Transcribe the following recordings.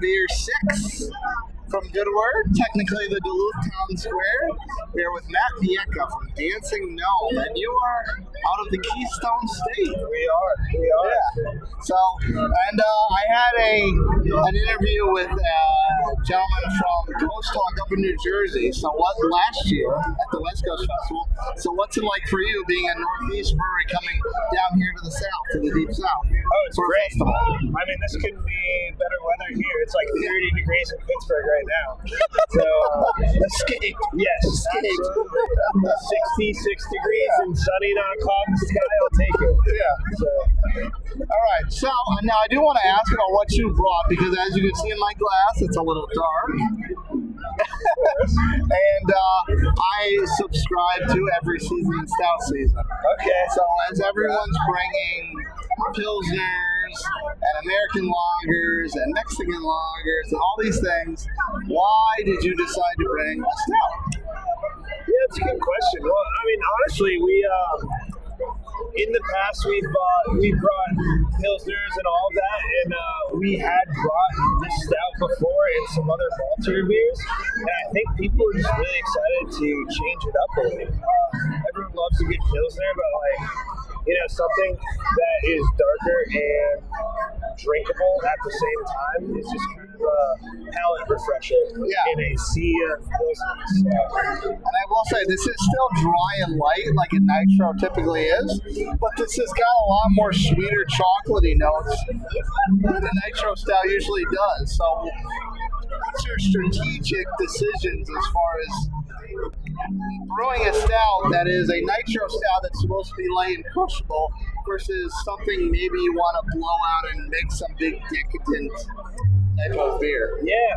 beer 6 from Good Word, technically the Duluth Town Square. We're with Matt Pyecha from Dancing Gnome, and you are out of the Keystone State. We are. Yeah. So, and I had an interview with a gentleman from Coast Talk up in New Jersey. So, last year at the West Coast Festival. So, what's it like for you being a Northeast brewery coming down here to the South, to the Deep South? Oh, it's for great. A festival? I mean, this couldn't be better weather here. It's like 30 degrees in Pittsburgh right now. So, escape. Yes, escape. 66 degrees and sunny, not a cloud in the sky. I'll take it. Yeah. So, all right. So now I do want to ask about what you brought, because as you can see in my glass, it's a little dark. And I subscribe to every season and stout season. okay. So as everyone's bringing pilsners and American lagers and Mexican lagers and all these things, why did you decide to bring a stout? Yeah, that's a good question. Well, I mean, honestly, we in the past we brought pilsners and all of that, and we had brought this stout before and some other malter beers, and I think people are just really excited to change it up a little. Everyone loves a good pilsner, but something that is darker and drinkable at the same time is just kind of a palate refresher in a sea of pilsners. And I will say, this is still dry and light like a nitro typically is, but this has got a lot more sweeter chocolatey notes than a nitro stout usually does. So what's your strategic decisions as far as brewing a stout that is a nitro stout that's supposed to be light and crushable versus something maybe you want to blow out and make some big decadent nitro beer? Yeah.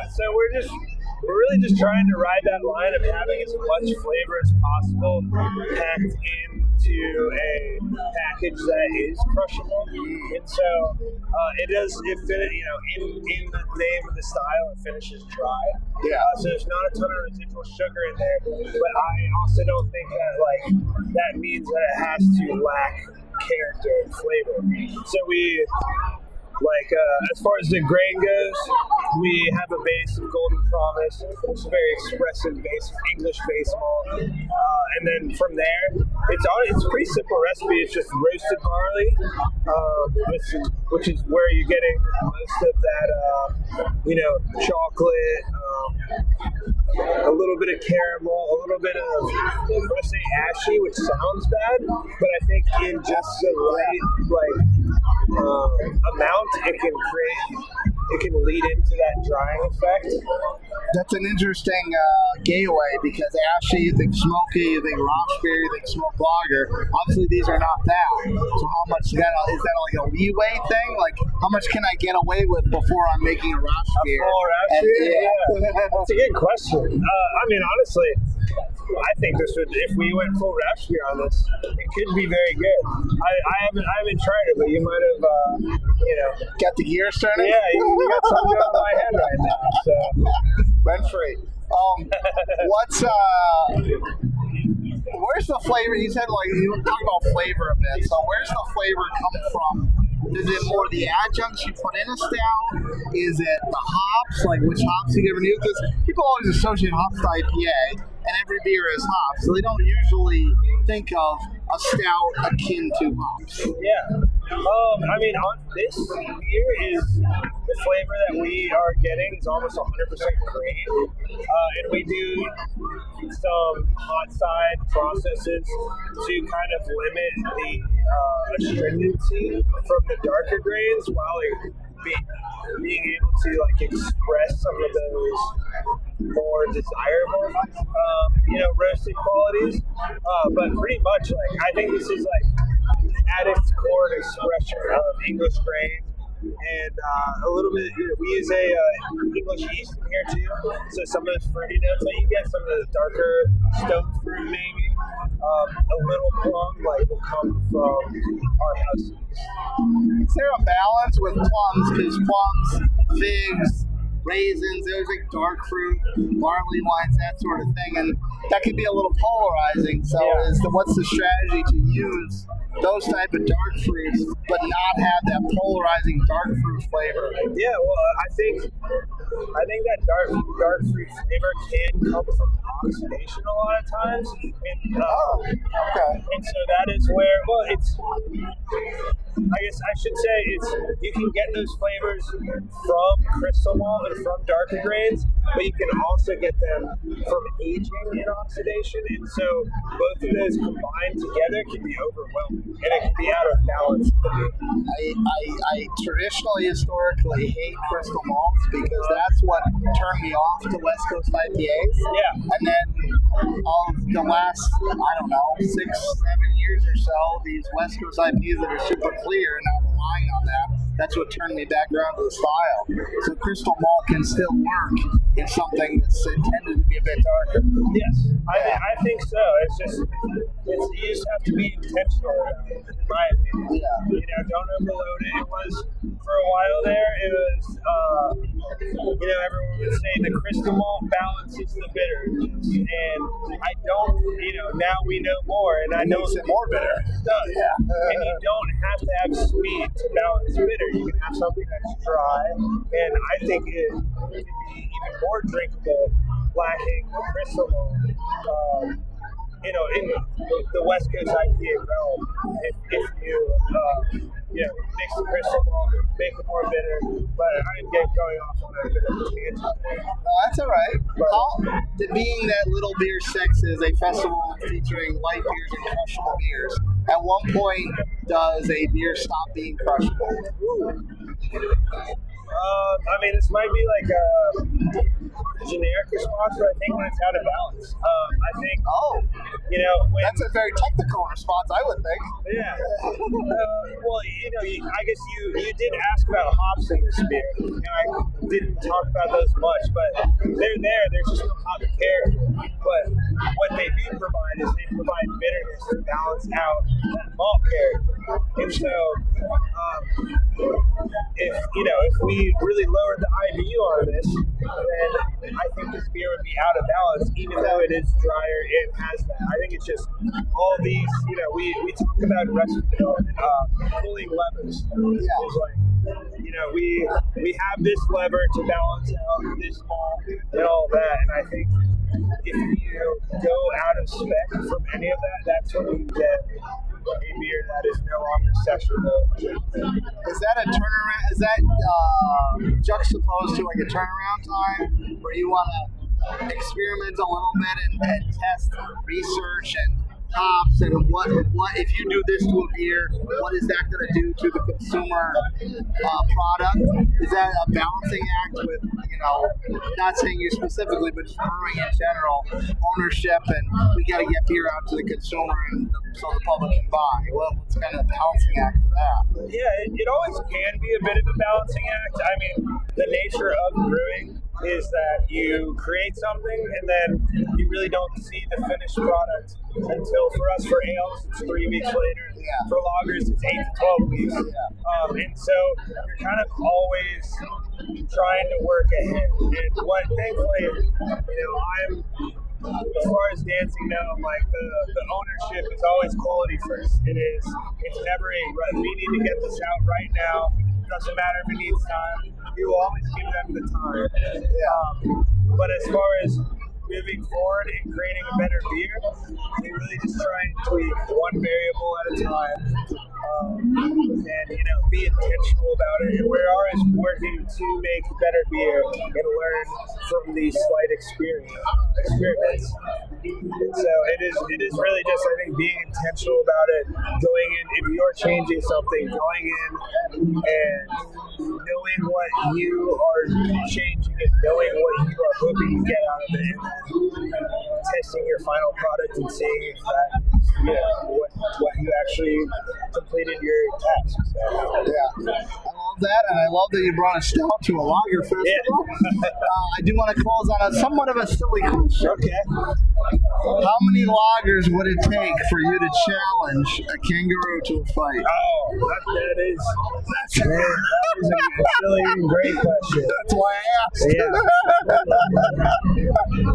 So we're really just trying to ride that line of having as much flavor as possible packed into a package that is crushable. And so in the name of the style, it finishes dry. Yeah. So there's not a ton of residual sugar in there, but I also don't think that that means that it has to lack character and flavor. So we as far as the grain goes, we have a base of Golden Promise, which is a very expressive base, English base malt, and then from there, it's a pretty simple recipe. It's just roasted barley, which is where you're getting most of that, chocolate, a little bit of caramel, a little bit of, I'm going to say ashy, which sounds bad, but I think in just the right amount, it can lead into that drying effect. That's an interesting gateway, because ashy, you think smoky, you think raspberry, you think smoked lager. Obviously, these are not that. So how much is that like a leeway thing? Like, how much can I get away with before I'm making a raspberry? Yeah. That's a good question. I mean, honestly, I think this would, if we went full raspberry on this, it could be very good. I haven't tried it, but you might have, got the gears turning? Yeah, you got something on my head right now. So rent free. Where's the flavor? You said you were talking about flavor a bit. So where's the flavor come from? Is it more the adjuncts you put in a stout? Is it the hops? Like which hops you giving you? Because people always associate hops to IPA, and every beer is hops, so they don't usually think of a stout akin to hops. Yeah. I mean, on this beer is the flavor that we are getting is almost 100% cream, and we do some hot side processes to kind of limit the astringency from the darker grains while being able to express some of those more desirable, roasted qualities. But pretty much, I think this is at its core an expression of English grain, and a little bit. We use a English yeast in here too, so some of those fruity notes that you get, some of the darker stone fruit maybe, a little plum will come from our house yeast. Is there a balance with plums? Because plums, figs, raisins. There's like dark fruit, barley wines, that sort of thing, and that can be a little polarizing. So, what's the strategy to use those type of dark fruits, but not have that polarizing dark fruit flavor? Yeah, well, I think that dark fruit flavor can come from oxidation a lot of times, and and so that is where, well, it's, I guess I should say, you can get those flavors from crystal malt and from darker grains, but you can also get them from aging in oxidation, and so both of those combined together can be overwhelming, and it can be out of balance. I traditionally, historically hate crystal malts because that's what turned me off to West Coast IPAs. Yeah. And then of the last, I don't know, 6-7 years or so, these West Coast IPAs that are super clear and not relying on that, that's what turned me back around to the style. So crystal malt can still work in something that's intended to be a bit darker. Yes, I think so. It's just, you just have to be intentional about it, in my opinion. Yeah. You know, don't overload it. It was, for a while there, it was, everyone would say the crystal malt balances the bitterness. And I don't, now we know more, and I know it more bitter. It does. Yeah. And you don't have to have sweet to balance bitter. You can have something that's dry, and I think it can be even more drinkable lacking crystal malt. In the West Coast IPA realm, if you mix the crystal malt, make it more bitter. But I'm going off on a bit of a tangent there. No, that's all right. Being that Little Beer 6 is a festival featuring light beers and crushable beers, at one point does a beer stop being crushable? This might be like a generic response, but I think when it's out of balance, I think. That's a very technical response, I would think. Yeah. I guess you did ask about hops in this beer, and I didn't talk about those much, but they're there. There's just no hop character. But what they do provide is they provide bitterness to balance out that malt character. And so, if we really lowered the IBU on this, then I think this beer would be out of balance, even though it is drier and has that. I think it's just all these, we talk about recipe development, pulling levers. Yeah. It's like, we have this lever to balance out this malt and all that, and I think if you go out of spec from any of that, that's when you get a beer that is no longer sessionable. Is that a turnaround? Is that juxtaposed to like a turnaround time where you want to experiment a little bit and test research and hops and what if you do this to a beer, what is that going to do to the consumer product? Is that a balancing act with, not saying you specifically, but just brewing in general, ownership, and we got to get beer out to the consumer and so the public can buy? Well, what's kind of the balancing act to that? Yeah, it always can be a bit of a balancing act. I mean, the nature of brewing is that you create something and then you really don't see the finished product until, for us, for ales, it's 3 weeks later. Yeah. For lagers, it's 8 to 12 weeks. Yeah. And so you're kind of always trying to work ahead. And what, thankfully, I'm, as far as dancing now, like the ownership is always quality first. It's never we need to get this out right now. Doesn't matter if it needs time. You will always give them the time. But as far as moving forward and creating a better beer, we really just try and tweak one variable at a time, and be intentional about it. And we're always working to make better beer and learn from these slight experiments. And so it is really just, I think, being intentional about it, going in, if you're changing something, going in and knowing what you are changing and knowing what you are hoping to get out of it, and testing your final product and seeing if that, what you actually completed your task. So, yeah. I love that, and I love that you brought a stout to a lager festival. Yeah. I do want to close on a somewhat of a silly question. Okay. How many lagers would it take for you to challenge a kangaroo to a fight? Oh, that is a silly and great question. That's why I asked. Yeah.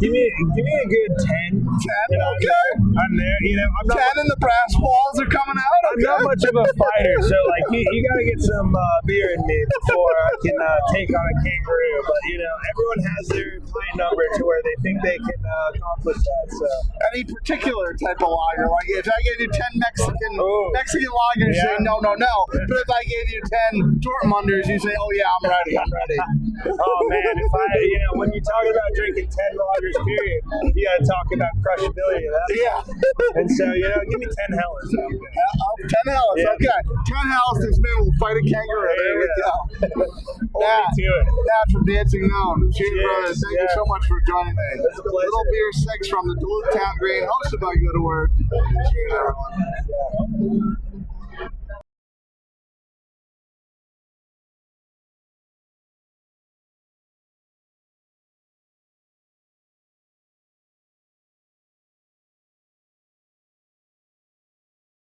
give me a good 10. 10? Okay. I'm there. I'm not 10 and the brass balls are coming out. I'm not much of a fighter, so like you got to get some beer in me before I can take on a kangaroo. But everyone has their pint number to where they think they can accomplish that. So any particular type of lager? Like if I gave you 10 Mexican lagers, you say no. But if I gave you 10 Dortmunders, you say, oh yeah, I'm ready. Oh man, if when you're talking about drinking 10 lagers, period, you got to talk about crushability. And so give me 10 Hellers. 10 Hellers, Yeah. okay. 10 Hellers, this man will fight a kangaroo. There we go. Hold me to it. That's from Dancing Gnome. Cheers, Cheers. brothers. Thank you so much for joining me. It's a pleasure. Little Beer 6 from the Duluth Town Green, hosted by Good Word. Cheers, everyone. Yeah.